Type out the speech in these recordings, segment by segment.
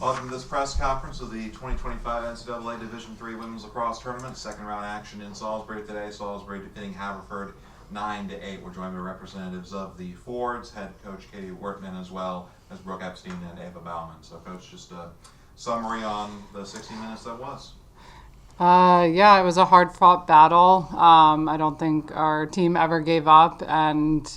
Welcome to this press conference of the 2025 NCAA Division III Women's Lacrosse Tournament. Second round action in Salisbury today. Salisbury defeating Haverford 9-8. We're joined by representatives of the Fords, head coach Katie Wertman, as well as Brooke Epstein and Eva Baumann. So, Coach, just a summary on the 60 minutes that was. Yeah, it was a hard-fought battle. I don't think our team ever gave up, and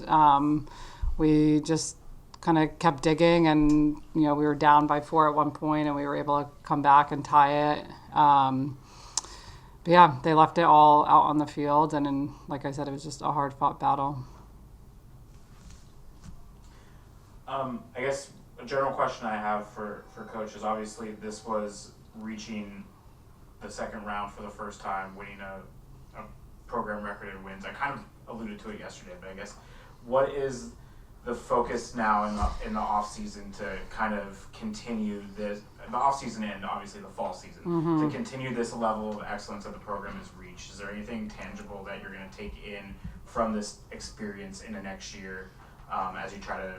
we just kind of kept digging, and we were down by 4 at one point, and we were able to come back and tie it. But yeah, they left it all out on the field, and like I said, it was just a hard-fought battle. I guess a general question I have for Coach is, obviously this was reaching the second round for the first time, winning a program record in wins. I kind of alluded to it yesterday, but I guess what is the focus now in the off season to kind of continue this, the off season and obviously the fall season, to continue this level of excellence that the program has reached? Is there anything tangible that you're going to take in from this experience in the next year as you try to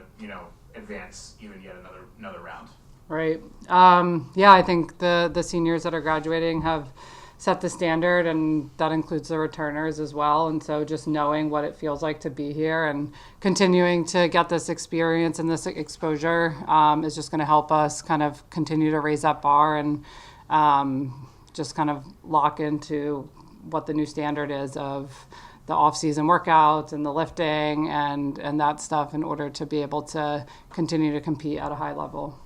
advance even yet another round? Right. Yeah, I think the seniors that are graduating have set the standard, and that includes the returners as well. And so just knowing what it feels like to be here and continuing to get this experience and this exposure is just going to help us kind of continue to raise that bar and just kind of lock into what the new standard is of the off-season workouts and the lifting and that stuff in order to be able to continue to compete at a high level.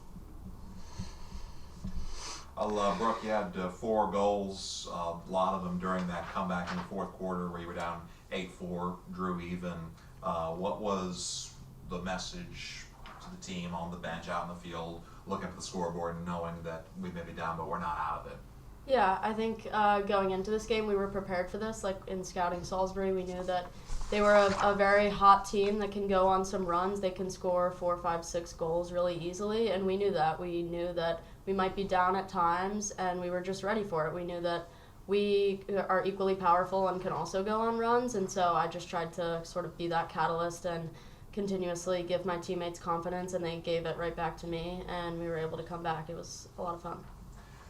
Brooke, you had 4 goals, a lot of them during that comeback in the fourth quarter where you were down 8-4, drew even. What was the message to the team on the bench, out in the field, looking at the scoreboard and knowing that we may be down but we're not out of it? Yeah, I think going into this game we were prepared for this. Like in scouting Salisbury, we knew that they were a very hot team that can go on some runs. They can score 4, 5, 6 goals really easily, and we knew that. We knew that we might be down at times, and we were just ready for it. We knew that we are equally powerful and can also go on runs, and so I just tried to sort of be that catalyst and continuously give my teammates confidence, and they gave it right back to me, and we were able to come back. It was a lot of fun.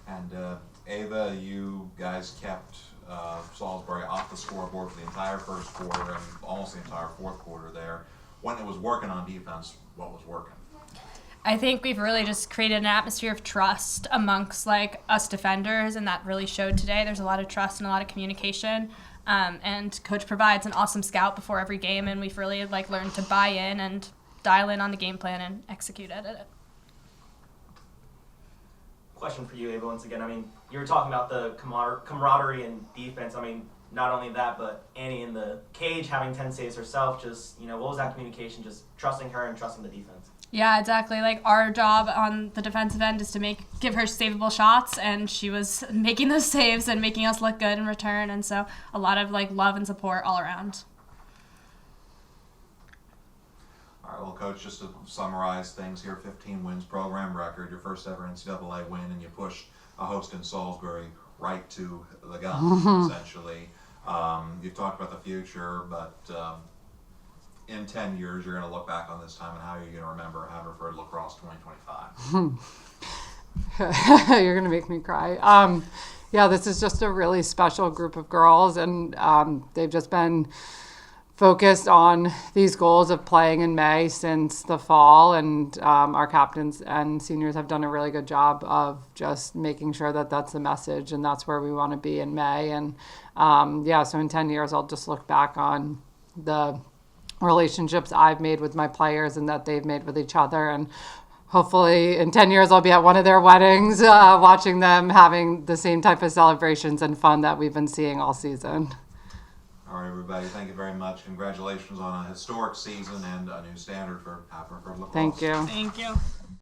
And Eva, you guys kept Salisbury off the scoreboard for the entire first quarter and almost the entire fourth quarter there. When it was working on defense, what was working? I think we've really just created an atmosphere of trust amongst us defenders, and that really showed today. There's a lot of trust and a lot of communication, and Coach provides an awesome scout before every game, and we've really learned to buy in and dial in on the game plan and execute at it. Question for you, Eva, once again. I mean, you were talking about the camaraderie and defense. I mean, not only that, but Annie in the cage having 10 saves herself. Just, what was that communication? Just trusting her and trusting the defense. Yeah, exactly. Our job on the defensive end is to give her savable shots, and she was making those saves and making us look good in return. And so a lot of love and support all around. All right, well, Coach, just to summarize things here, 15 wins program record, your first ever NCAA win, and you pushed a host in Salisbury right to the gun, essentially. You've talked about the future, but in 10 years, you're going to look back on this time, and how are you going to remember Haverford Lacrosse 2025? You're going to make me cry. Yeah, this is just a really special group of girls, and they've just been focused on these goals of playing in May since the fall, and our captains and seniors have done a really good job of just making sure that that's the message, and that's where we want to be in May. And so in 10 years, I'll just look back on the relationships I've made with my players and that they've made with each other, and hopefully in 10 years I'll be at one of their weddings watching them having the same type of celebrations and fun that we've been seeing all season. All right, everybody, thank you very much. Congratulations on a historic season and a new standard for Haverford Lacrosse. Thank you. Thank you.